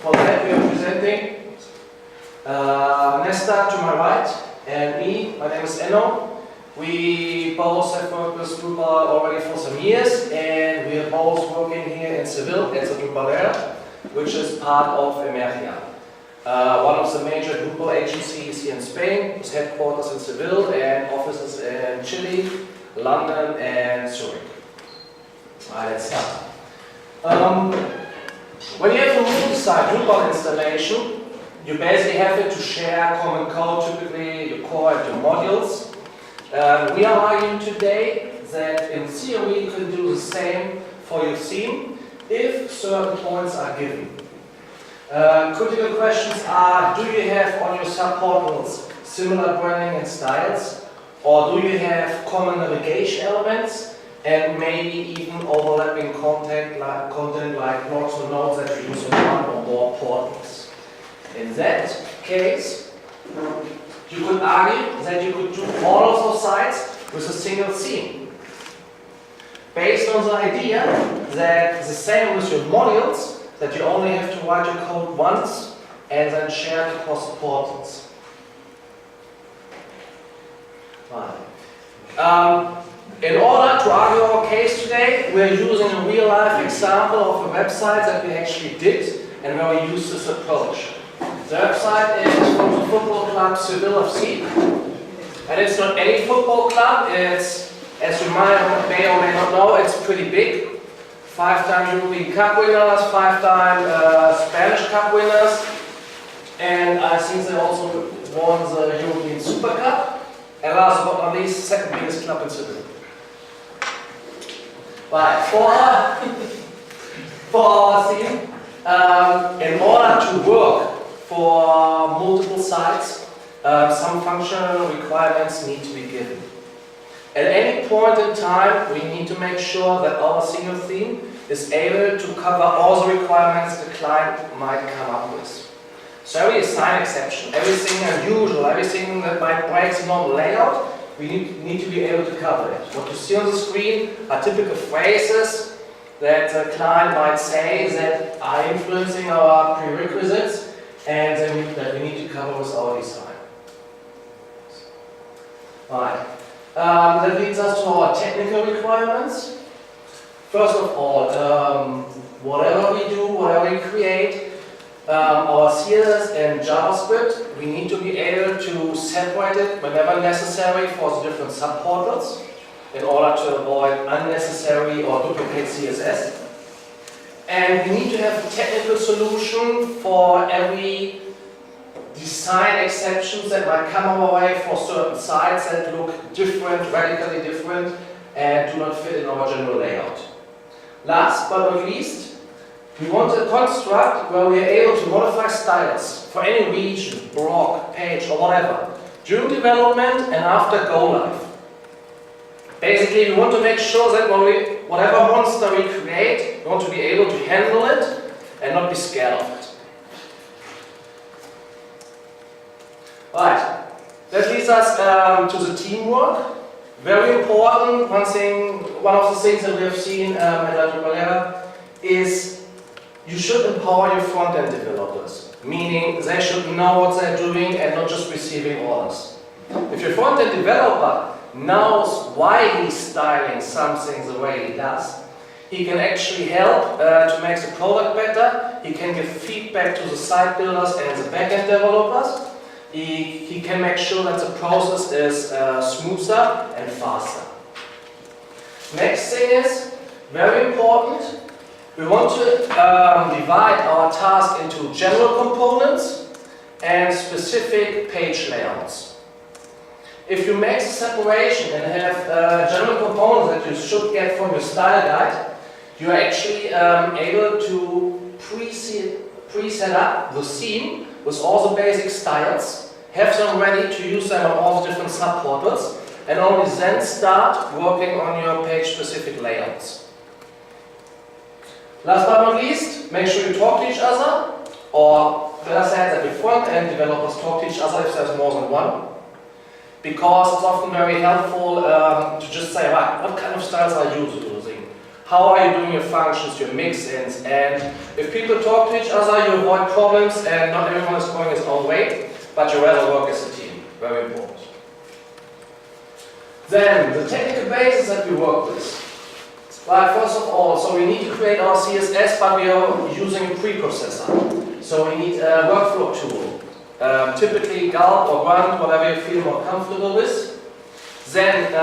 For that we are presenting Nesta to my right and me. My name is Enno. We both have worked with Drupal already for some years, and we are both working here in Seville as a Drupalera, which is part of Emergia, one of the major Drupal agencies here in Spain, with headquarters in Seville and offices in Chile, London and Zurich. Alright, let's start. When you have a multisite Drupal installation, you basically have it to share common code, typically your core and your modules. We are arguing today that in theory you can do the same for your theme if certain points are given. Critical questions are, do you have on your subportals similar branding and styles, or do you have common navigation elements and maybe even overlapping content like blogs or notes that you use on one or more portals? In that case, you could argue that you could do all of those sites with a single theme, based on the idea that the same with your modules, that you only have to write your code once and then share it across the portals. Right. In order to argue our case today, we are using a real-life example of a website that we actually did and where we use this approach. The website is from the football club Sevilla FC, and it's not any football club. It's, as you may or may not know, it's pretty big. 5-time European Cup winners, 5-time Spanish Cup winners, and I think they also won the European Super Cup, and last but not least, second biggest club in Seville. Right, for our theme, in order to work for multiple sites, some functional requirements need to be given. At any point in time, we need to make sure that our single theme is able to cover all the requirements the client might come up with. So every assign exception, everything unusual, everything that might break the normal layout, we need to be able to cover it. What you see on the screen are typical phrases that the client might say that are influencing our prerequisites and that we need to cover with our design. Right. That leads us to our technical requirements. First of all, whatever we do, whatever we create, our CSS and JavaScript, we need to be able to separate it whenever necessary for the different subportals in order to avoid unnecessary or duplicate CSS. And we need to have a technical solution for every design exceptions that might come our way for certain sites that look different, radically different, and do not fit in our general layout. Last but not least, we want a construct where we are able to modify styles for any region, blog, page, or whatever, during development and after go live. Basically, we want to make sure that whatever monster we create, we want to be able to handle it and not be scared of it. Right, that leads us to the teamwork. Very important. One of the things that we have seen at Drupalera is you should empower your front-end developers, meaning they should know what they're doing and not just receiving orders. If your front-end developer knows why he's styling something the way he does, he can actually help to make the product better. He can give feedback to the site builders and the backend developers. He can make sure that the process is smoother and faster. Next thing is, very important, we want to divide our task into general components and specific page layouts. If you make the separation and have general components that you should get from your style guide, you are actually able to pre-set up the theme with all the basic styles, have them ready to use them on all the different subportals, and only then start working on your page-specific layouts. Last but not least, make sure you talk to each other, or better said that your front-end developers talk to each other if there's more than one. Because it's often very helpful to just say, right, what kind of styles are you using? How are you doing your functions, your mix-ins, and if people talk to each other, you avoid problems and not everyone is going his own way, but you rather work as a team. Very important. Then, the technical basis that we work with. Well, first of all, so we need to create our CSS, but we are using a preprocessor. So we need a workflow tool. Typically Gulp or Grunt, whatever you feel more comfortable with. Then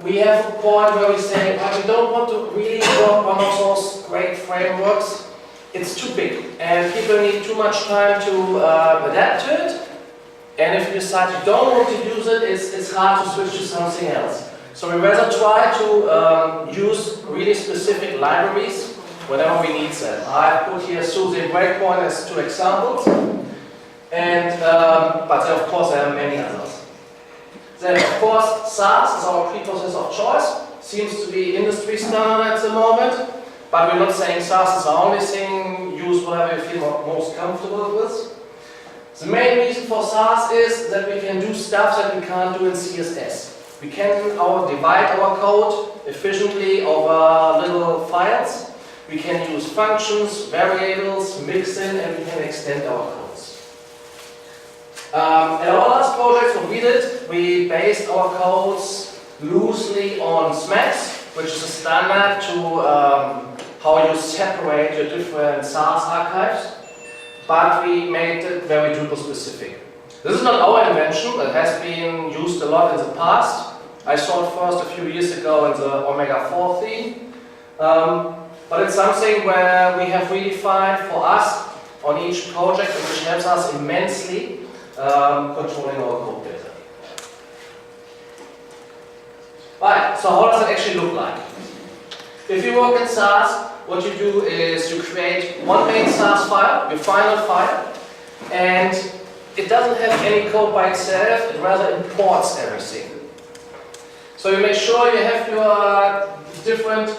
we have a point where we say, well, we don't want to really work one of those great frameworks. It's too big and people need too much time to adapt to it. And if you decide you don't want to use it, it's hard to switch to something else. So we rather try to use really specific libraries whenever we need them. I put here Suzy and Breakpoint as 2 examples. And, but of course there are many others. Then of course Sass is our preprocessor of choice. Seems to be industry standard at the moment. But we're not saying Sass is the only thing. Use whatever you feel most comfortable with. The main reason for Sass is that we can do stuff that we can't do in CSS. We can divide our code efficiently over little files. We can use functions, variables, mix-in, and we can extend our codes. At our last project, what we did, we based our codes loosely on SMAX, which is a standard to how you separate your different Sass archives, but we made it very Drupal specific. This is not our invention, it has been used a lot in the past. I saw it first a few years ago in the Omega 4 theme. But it's something where we have redefined for us on each project, which helps us immensely controlling our code better. Right, so how does it actually look like? If you work in Sass, what you do is you create one main Sass file, your final file, and it doesn't have any code by itself, it rather imports everything. So you make sure you have your different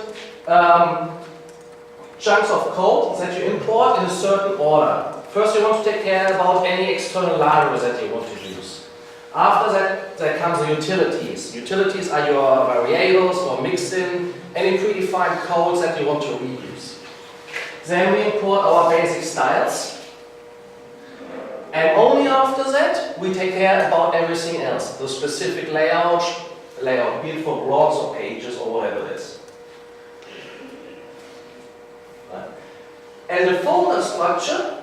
chunks of code that you import in a certain order. First you want to take care about any external libraries that you want to use. After that, there comes the utilities. Utilities are your variables or mix-in, any predefined codes that you want to reuse. Then we import our basic styles. And only after that, we take care about everything else. The specific layout, be it for blogs or pages or whatever it is. And the folder structure,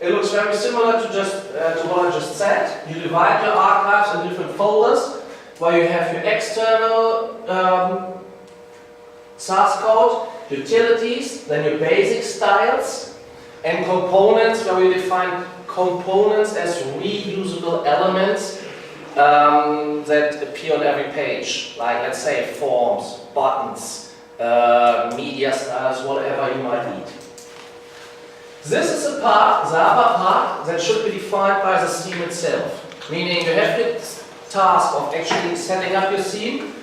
it looks very similar to what I just said. You divide your archives in different folders where you have your external Sass code, utilities, then your basic styles, and components where we define components as reusable elements that appear on every page, like let's say forms, buttons, media styles, whatever you might need. This is a part, the upper part, that should be defined by the theme itself. Meaning you have the task of actually setting up your theme.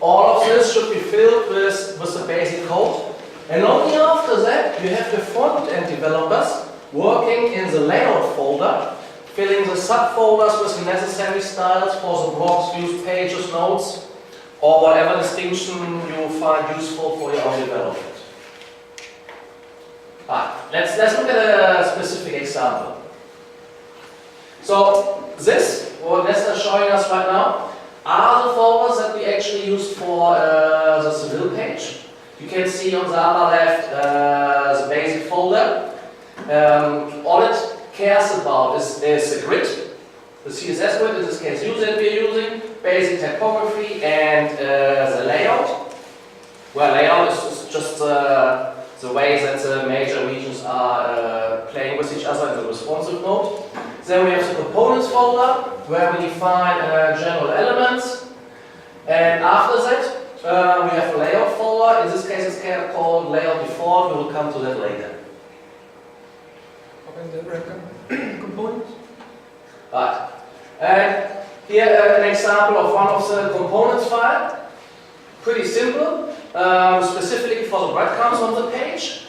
All of this should be filled with the basic code. And only after that you have the front-end developers working in the layout folder, filling the subfolders with the necessary styles for the blogs, views, pages, notes, or whatever distinction you find useful for your own development. Let's look at a specific example. So this, what Nesta is showing us right now, are the folders that we actually use for the Sevilla page. You can see on the upper left the basic folder. All it cares about is the grid, the CSS grid, in this case that we're using, basic typography, and the layout. Well, layout is just the way that the major regions are playing with each other in the responsive mode. Then we have the components folder, where we define general elements. And after that, we have a layout folder. In this case, it's called layout default. We will come to that later. Components? Right. And here an example of one of the components file. Pretty simple, specifically for the breadcrumbs on the page.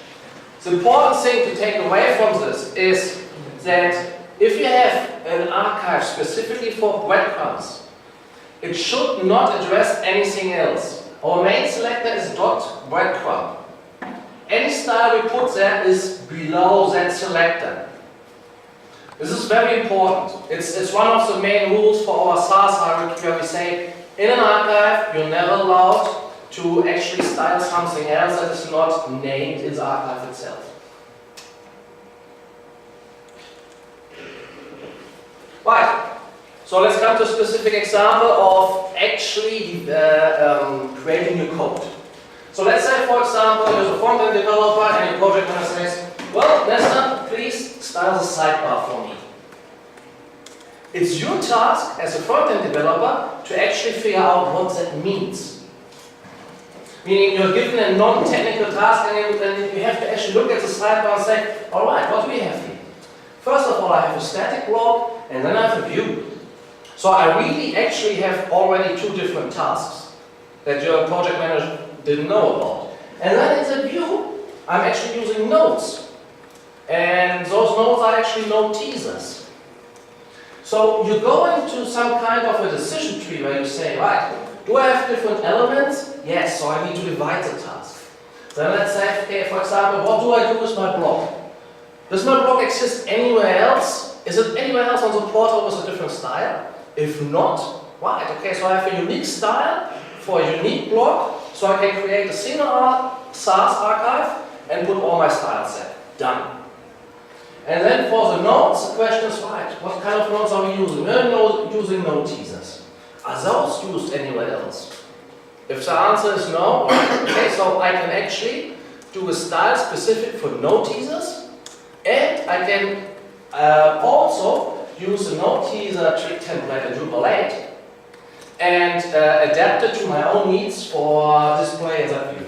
The important thing to take away from this is that if you have an archive specifically for breadcrumbs, it should not address anything else. Our main selector is dot breadcrumb. Any style we put there is below that selector. This is very important. It's one of the main rules for our Sass hierarchy where we say in an archive you're never allowed to actually style something else that is not named in the archive itself. Right, so let's come to a specific example of actually creating your code. So let's say, for example, you're a front-end developer and your project manager says, well, Nesta, please style the sidebar for me. It's your task as a front-end developer to actually figure out what that means. Meaning you're given a non-technical task and then you have to actually look at the sidebar and say, alright, what do we have here? First of all, I have a static block and then I have a view. So I really actually have already two different tasks that your project manager didn't know about. And then in the view, I'm actually using nodes. And those nodes are actually node teasers. So you go into some kind of a decision tree where you say, right, do I have different elements? Yes, so I need to divide the task. Then let's say, okay, for example, what do I do with my block? Does my block exist anywhere else? Is it anywhere else on the portal with a different style? If not, right, okay, so I have a unique style for a unique block, so I can create a single Sass archive and put all my styles there. Done. And then for the nodes, the question is, right, what kind of nodes are we using? We're using node teasers. Are those used anywhere else? If the answer is no, okay, so I can actually do a style specific for node teasers, and I can also use the node teaser trick template in Drupal 8 and adapt it to my own needs for display in that view.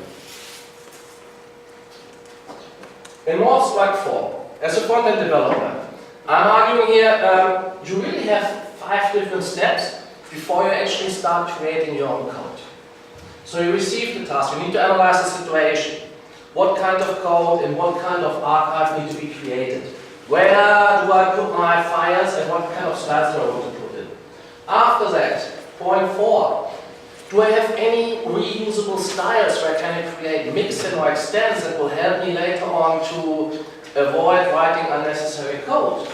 In more abstract form, as a front-end developer, I'm arguing here you really have 5 different steps before you actually start creating your own code. So you receive the task, you need to analyze the situation. What kind of code and what kind of archive need to be created? Where do I put my files and what kind of styles do I want to put in? After that, point 4. Do I have any reusable styles where I can create mix-in or extends that will help me later on to avoid writing unnecessary code?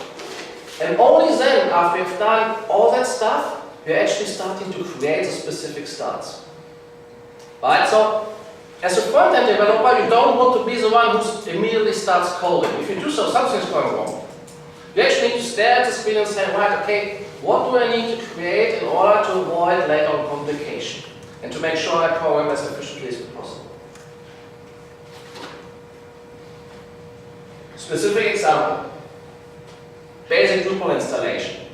And only then, after we've done all that stuff, we're actually starting to create the specific styles. Right? So, as a front-end developer, you don't want to be the one who immediately starts coding. If you do so, something's going wrong. You actually need to stare at the screen and say, right, okay, what do I need to create in order to avoid later on complication? And to make sure I program as efficiently as possible. Specific example. Basic Drupal installation.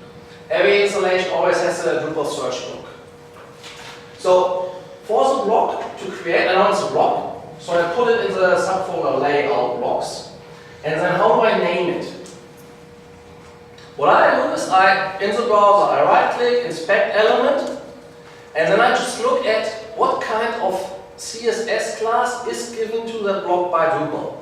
Every installation always has a Drupal search block. So, for the block to create, I know it's a block, so I put it in the subfolder layout blocks. And then how do I name it? What I do is in the browser, I right-click, inspect element, and then I just look at what kind of CSS class is given to that block by Drupal.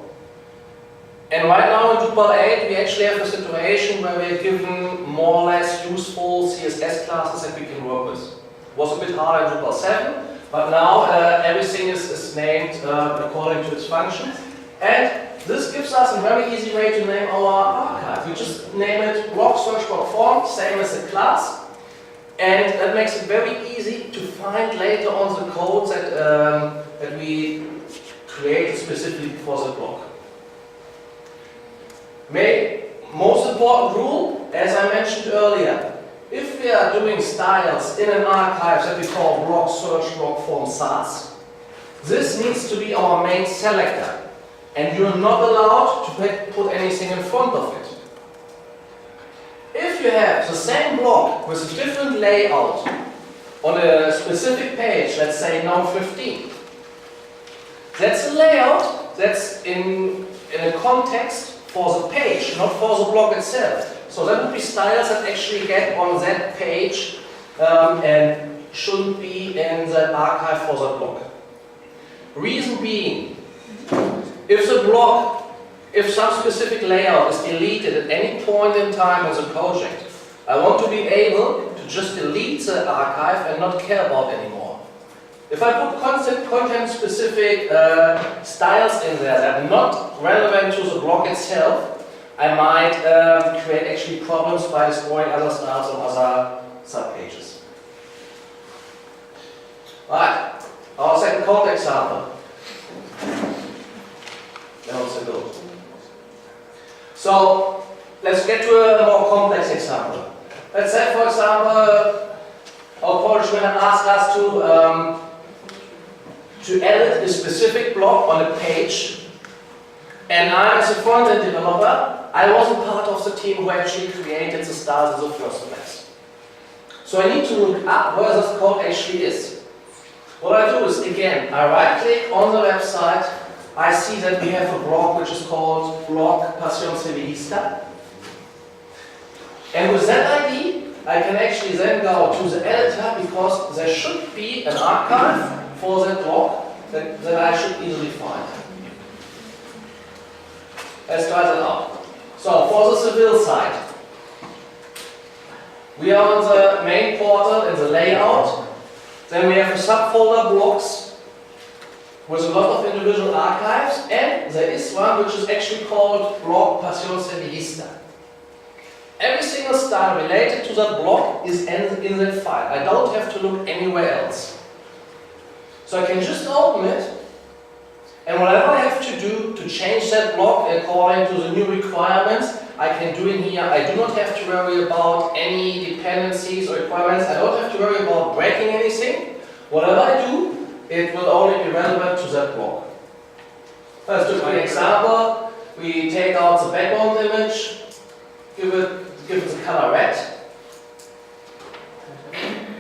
And right now in Drupal 8, we actually have a situation where we're given more or less useful CSS classes that we can work with. It was a bit harder in Drupal 7. But now everything is named according to its function. And this gives us a very easy way to name our archive. We just name it block search block form, same as the class. And that makes it very easy to find later on the code that we created specifically for the block. Most important rule, as I mentioned earlier, if we are doing styles in an archive that we call block search block form Sass, this needs to be our main selector, and you're not allowed to put anything in front of it. If you have the same block with a different layout on a specific page, let's say now 15, that's a layout that's in a context for the page, not for the block itself. So that would be styles that actually get on that page and shouldn't be in the archive for that block. Reason being, if some specific layout is deleted at any point in time in the project, I want to be able to just delete the archive and not care about it anymore. If I put content-specific styles in there that are not relevant to the blog itself, I might create actually problems by destroying other styles on other subpages. Right, our second code example. That was a good. So let's get to a more complex example. Let's say, for example, our Polish winner asked us to edit a specific block on a page, and I, as a front-end developer, I wasn't part of the team who actually created the styles in the first place. So I need to look up where this code actually is. What I do is, again, I right-click on the website, I see that we have a blog which is called blog Pasión Sevillista. And with that ID, I can actually then go to the editor because there should be an archive for that blog that I should easily find. Let's try that out. So for the Seville site, we are on the main portal in the layout. Then we have a subfolder blocks with a lot of individual archives, and there is one which is actually called blog Pasión Sevillista. Every single style related to that block is in that file. I don't have to look anywhere else. So I can just open it, and whatever I have to do to change that block according to the new requirements, I can do in here. I do not have to worry about any dependencies or requirements. I don't have to worry about breaking anything. Whatever I do, it will only be relevant to that block. Let's do an example. We take out the background image, give it the color red.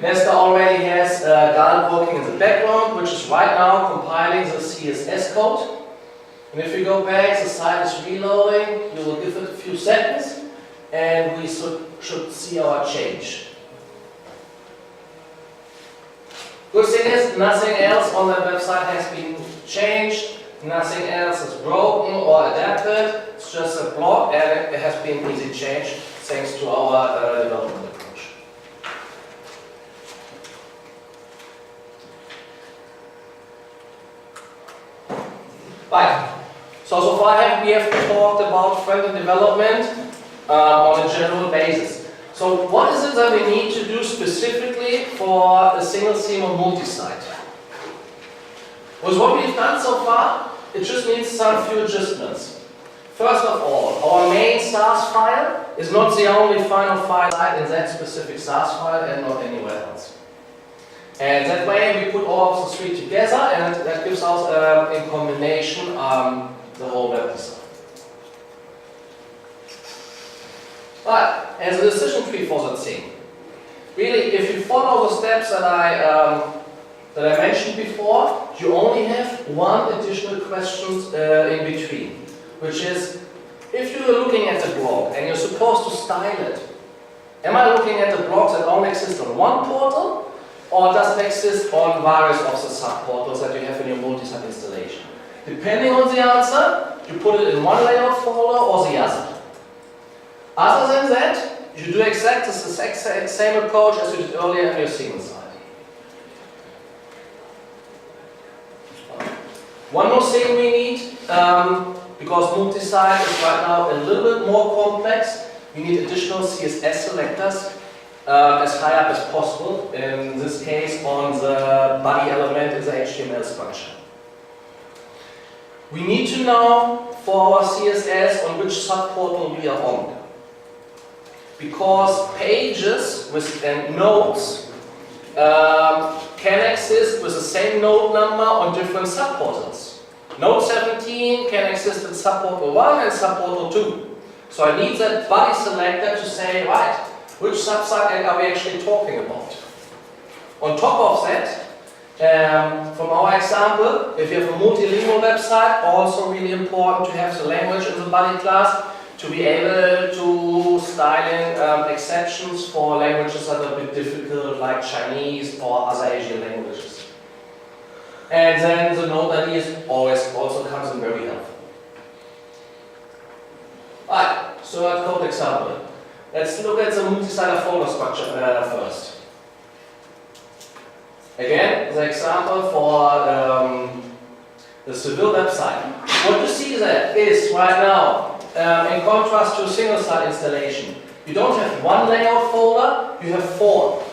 Nesta already has Guard working in the background, which is right now compiling the CSS code. And if we go back, the site is reloading. You will give it a few seconds, and we should see our change. Good thing is, nothing else on that website has been changed. Nothing else is broken or adapted. It's just a block, and it has been easy changed thanks to our development approach. Right. So far we have talked about front-end development on a general basis. So what is it that we need to do specifically for a single theme or multi-site? With what we've done so far, it just needs some few adjustments. First of all, our main Sass file is not the only final file in that specific Sass file and not anywhere else. And that way we put all of the three together, and that gives us in combination the whole web design. But as a decision tree for that thing, really, if you follow the steps that I mentioned before, you only have one additional question in between, which is, if you're looking at the blog and you're supposed to style it, am I looking at the blogs that only exist on one portal, or does it exist on various of the subportals that you have in your multi-site installation? Depending on the answer, you put it in one layout folder or the other. Other than that, you do exactly the same approach as you did earlier in your single site. One more thing we need, because multi-site is right now a little bit more complex, we need additional CSS selectors as high up as possible, in this case on the body element in the HTML structure. We need to know for our CSS on which subportal we are on. Because pages with nodes can exist with the same node number on different subportals. Node 17 can exist in subportal 1 and subportal 2. So I need that body selector to say, right, which subsite are we actually talking about? On top of that, from our example, if you have a multilingual website, also really important to have the language in the body class to be able to style in exceptions for languages that are a bit difficult, like Chinese or other Asian languages. And then the node ID also comes in very helpful. Right, so a code example. Let's look at the multi-site folder structure first. Again, the example for the Seville website. What you see there is right now, in contrast to a single site installation, you don't have one layout folder, you have 4.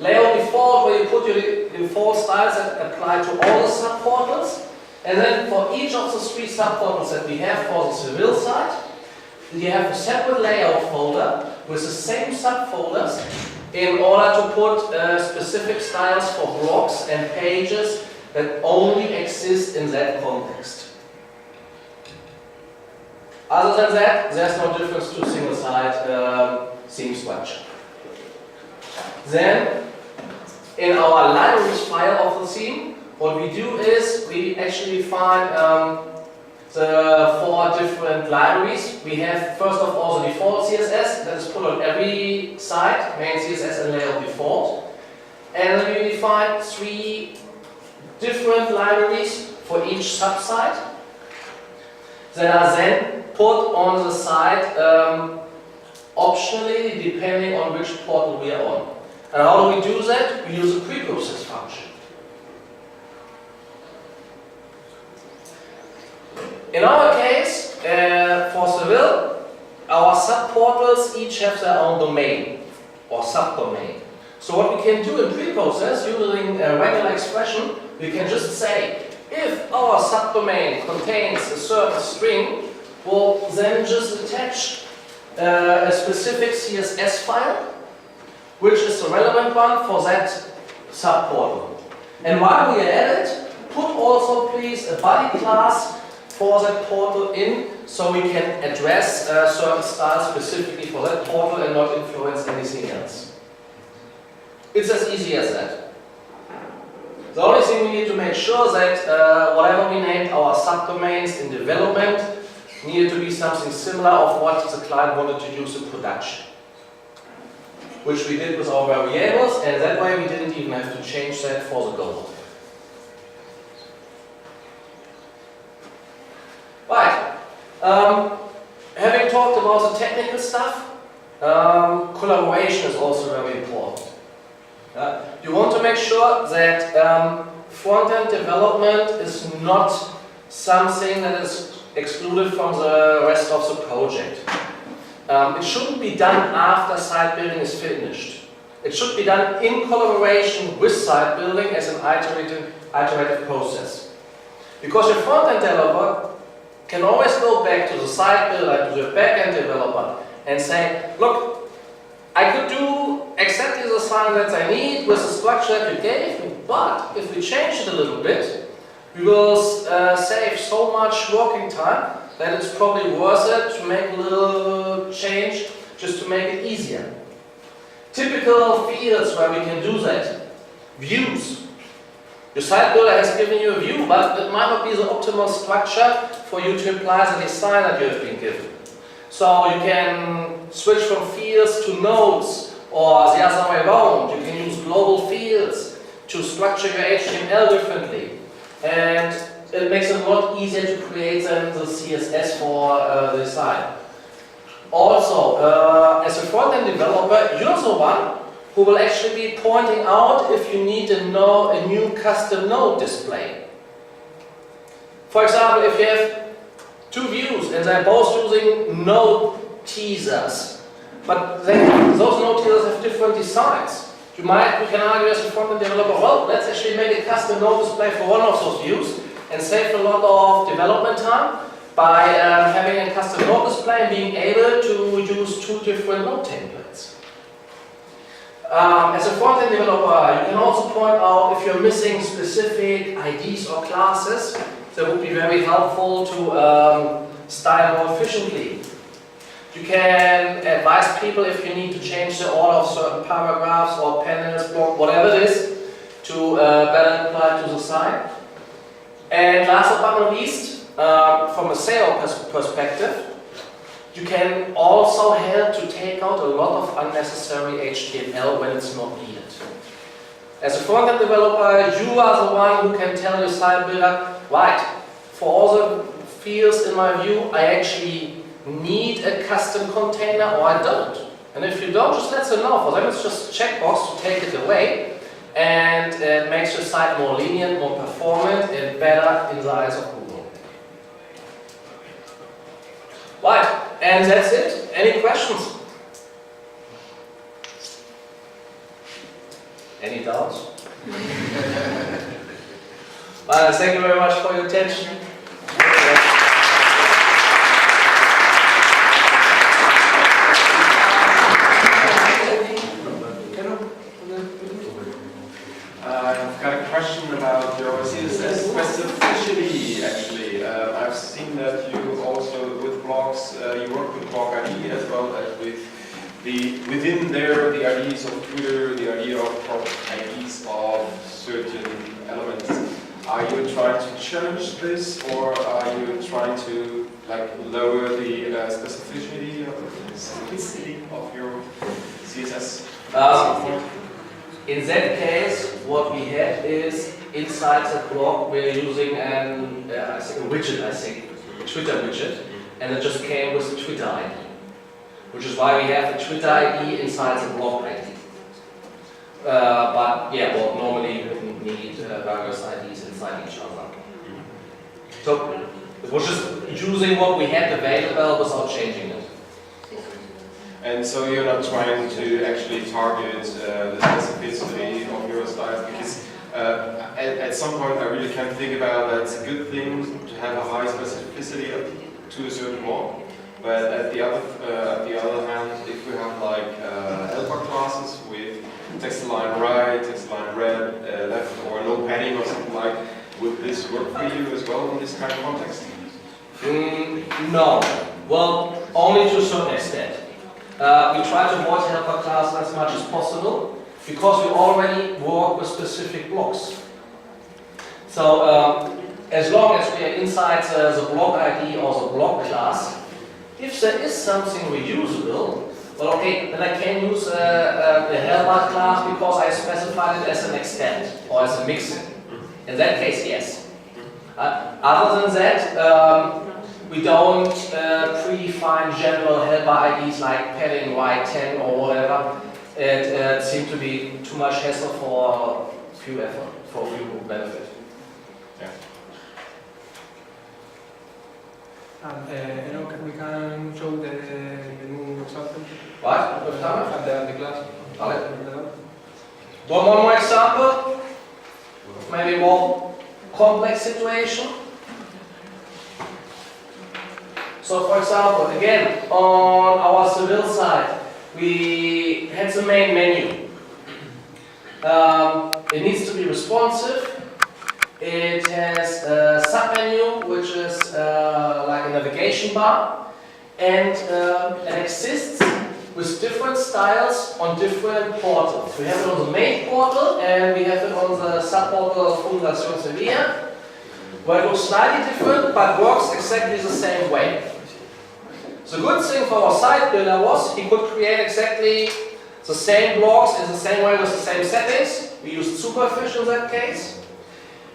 Layout default, where you put your default styles that apply to all the subportals, and then for each of the 3 subportals that we have for the Seville site, you have a separate layout folder with the same subfolders in order to put specific styles for blocks and pages that only exist in that context. Other than that, there's no difference to a single site theme structure. Then, in our libraries file of the theme, what we do is we actually find the 4 different libraries. We have first of all the default CSS that is put on every site, main CSS and layout default. And then we define 3 different libraries for each subsite that are then put on the site optionally depending on which portal we are on. And how do we do that? We use a preprocess function. In our case, for Seville, our subportals each have their own domain or subdomain. So what we can do in preprocess, using a regular expression, we can just say, if our subdomain contains a certain string, we'll then just attach a specific CSS file, which is the relevant one for that subportal. And while we are at it, put also please a body class for that portal in, so we can address certain styles specifically for that portal and not influence anything else. It's as easy as that. The only thing we need to make sure that whatever we named our subdomains in development needed to be something similar of what the client wanted to use in production. Which we did with our variables, and that way we didn't even have to change that for the goal. Right. Having talked about the technical stuff, collaboration is also very important. You want to make sure that front-end development is not something that is excluded from the rest of the project. It shouldn't be done after site building is finished. It should be done in collaboration with site building as an iterative process. Because your front-end developer can always go back to the site builder, to the back-end developer, and say, look, I could do exactly the sign that I need with the structure that you gave me, but if we change it a little bit, we will save so much working time that it's probably worth it to make a little change just to make it easier. Typical fields where we can do that. Views. Your site builder has given you a view, but it might not be the optimal structure for you to apply the design that you have been given. So you can switch from fields to nodes, or the other way around. You can use global fields to structure your HTML differently. And it makes it a lot easier to create the CSS for the design. Also, as a front-end developer, you're the one who will actually be pointing out if you need a new custom node display. For example, if you have 2 views and they're both using node teasers, but then those node teasers have different designs. We can argue as a front-end developer, well, let's actually make a custom node display for one of those views and save a lot of development time by having a custom node display and being able to use 2 different node templates. As a front-end developer, you can also point out if you're missing specific IDs or classes that would be very helpful to style more efficiently. You can advise people if you need to change the order of certain paragraphs or panels, block, whatever it is, to better apply to the site. And last but not least, from a sales perspective, you can also help to take out a lot of unnecessary HTML when it's not needed. As a front-end developer, you are the one who can tell your site builder, right, for all the fields in my view, I actually need a custom container or I don't. And if you don't, just let them know. For them it's just a checkbox to take it away. and it makes your site more lenient, more performant, and better in the eyes of Google. Right, and that's it. Any questions? Any doubts? Well, thank you very much for your attention. I've got a question about your CSS specificity, actually. I've seen that you also, with blogs, you work with blog ID as well as with within there, the IDs of Twitter, the idea of IDs of certain elements. Are you trying to challenge this, or are you trying to lower the specificity of your CSS? In that case, what we had is inside the blog we're using a widget, a Twitter widget, and it just came with the Twitter ID, which is why we have a Twitter ID inside the blog ID. But yeah, well, normally you wouldn't need various IDs inside each other. So it was just using what we had available without changing it. And so you're not trying to actually target the specificity of your style, because at some point I really can think about that it's a good thing to have a high specificity to a certain blog. But at the other hand, if we have helper classes with text align right, text align left, or no padding or something would this work for you as well in this kind of context? No. Well, only to a certain extent. We try to avoid helper classes as much as possible because we already work with specific blocks. So as long as we are inside the block ID or the block class, if there is something reusable, well, okay, then I can use the helper class because I specified it as an extend or as a mixin. In that case, yes. Other than that, we don't predefine general helper IDs like padding white 10 or whatever. It seemed to be too much hassle for few effort, for few benefit. Yeah. Enno, we can show the new example. Right? The class. One more example, maybe more complex situation. So for example, again, on our Seville side, we had the main menu. It needs to be responsive. It has a submenu, which is like a navigation bar, and it exists with different styles on different portals. We have it on the main portal, and we have it on the subportal of Fundación Sevilla, where it looks slightly different, but works exactly the same way. The good thing for our site builder was he could create exactly the same blocks in the same way with the same settings. We used Superfish in that case.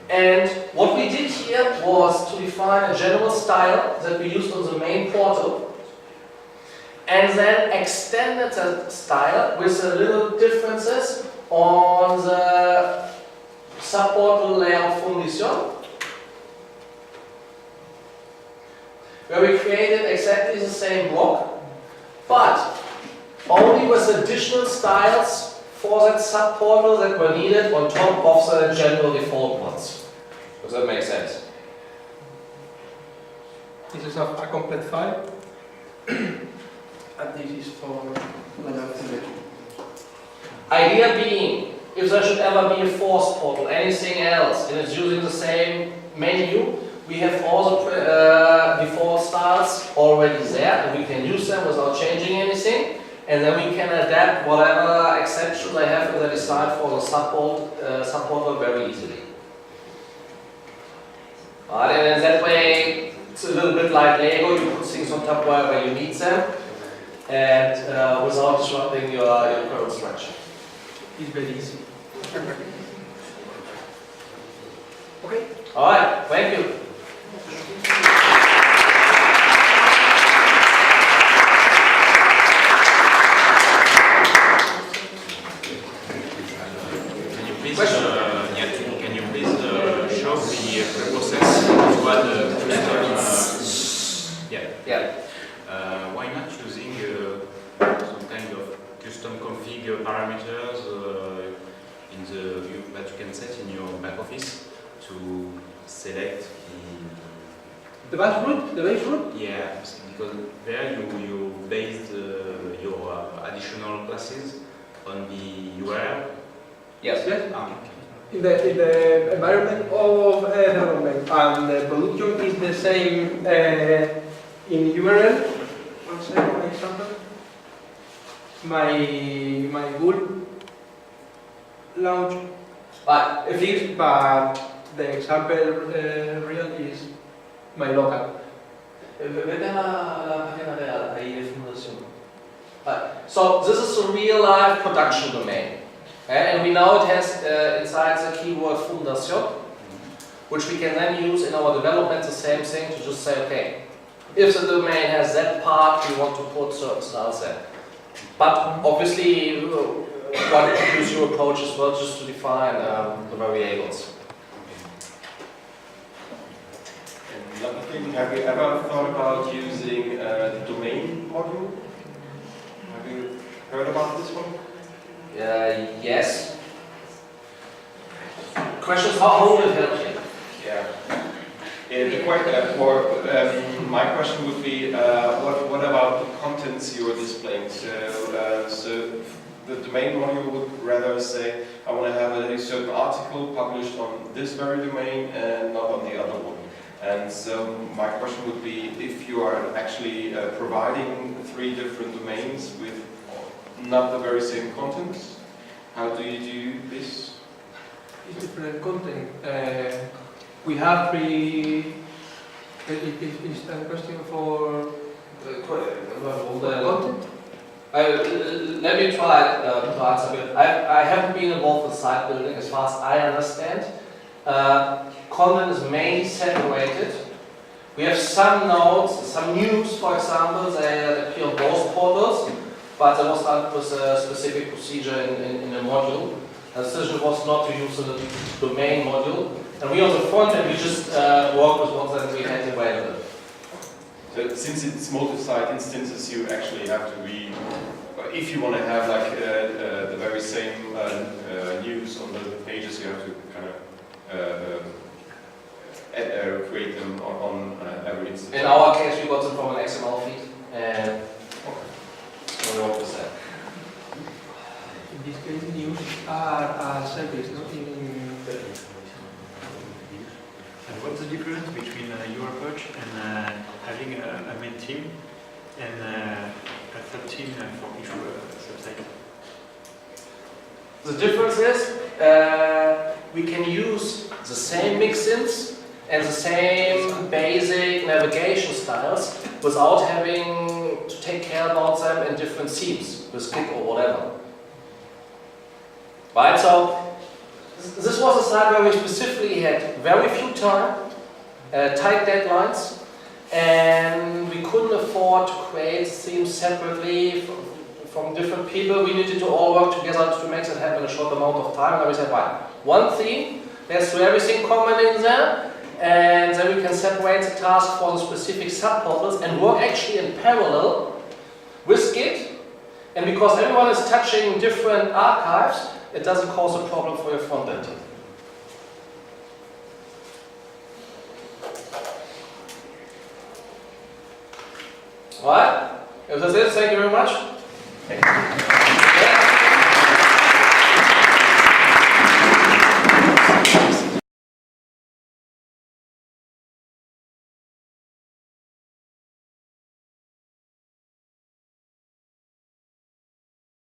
And what we did here was to define a general style that we used on the main portal, and then extended that style with the little differences on the subportal layer of Fundación, where we created exactly the same block, but only with additional styles for that subportal that were needed on top of the general default ones. Does that make sense? This is a complete file, and this is for another. Idea being, if there should ever be a force portal, anything else, and it's using the same menu, we have all the default styles already there, and we can use them without changing anything, and then we can adapt whatever exceptions I have in the design for the subportal very easily. Right, and in that way, it's a little bit like Lego, you put things on top wherever you need them, and without disrupting your current structure. It's very easy. Okay. Alright, thank you. Can you please your back office to select The base route? The base route? yeah, because there you based your additional classes on the URL. Yes. Yes. Okay. In the environment of development, and the production is the same in URL. One second, example. My good launch, But if it's, but the example real is my local. vete a la página real, ahí de fundación. So this is a real life production domain. And we know it has inside the keyword fundación, which we can then use in our development, the same thing, to just say, okay, if the domain has that part, we want to put certain styles there. But obviously, one could use your approach as well, just to define the variables. Another thing, have you ever thought about using the domain module? Have you heard about this one? Yes. Question is, how would it help you? Yeah. My question would be, what about the contents you are displaying? So the domain module would rather say, I want to have a certain article published on this very domain and not on the other one. And so my question would be, if you are actually providing 3 different domains with not the very same contents, how do you do this? It's different content. We have 3. Is that a question for content? Let me try to answer a bit. I haven't been involved with site building as far as I understand. Content is mainly separated. We have some nodes, some news, for example, they appear on both portals, but there was done with a specific procedure in the module. The decision was not to use the domain module. And we on the front end, we just work with what that we had available. So since it's multi-site instances, you actually have to be, if you want to have like the very same news on the pages, you have to kind of create them on every instance. In our case, we got them from an XML feed, and we work with that. In this case, news are service, not in. And what's the difference between your approach and having a main team and a third team for each subsite? The difference is we can use the same mixins and the same basic navigation styles without having to take care about them in different themes, with Git or whatever. Right, so this was a site where we specifically had very few time, tight deadlines, and we couldn't afford to create themes separately from different people. We needed to all work together to make that happen in a short amount of time. And we said, right, one theme, let's do everything common in there, and then we can separate the task for the specific subportals and work actually in parallel with Git. And because everyone is touching different archives, it doesn't cause a problem for your front-end team. Alright, if that's it, thank you very much. Thank you.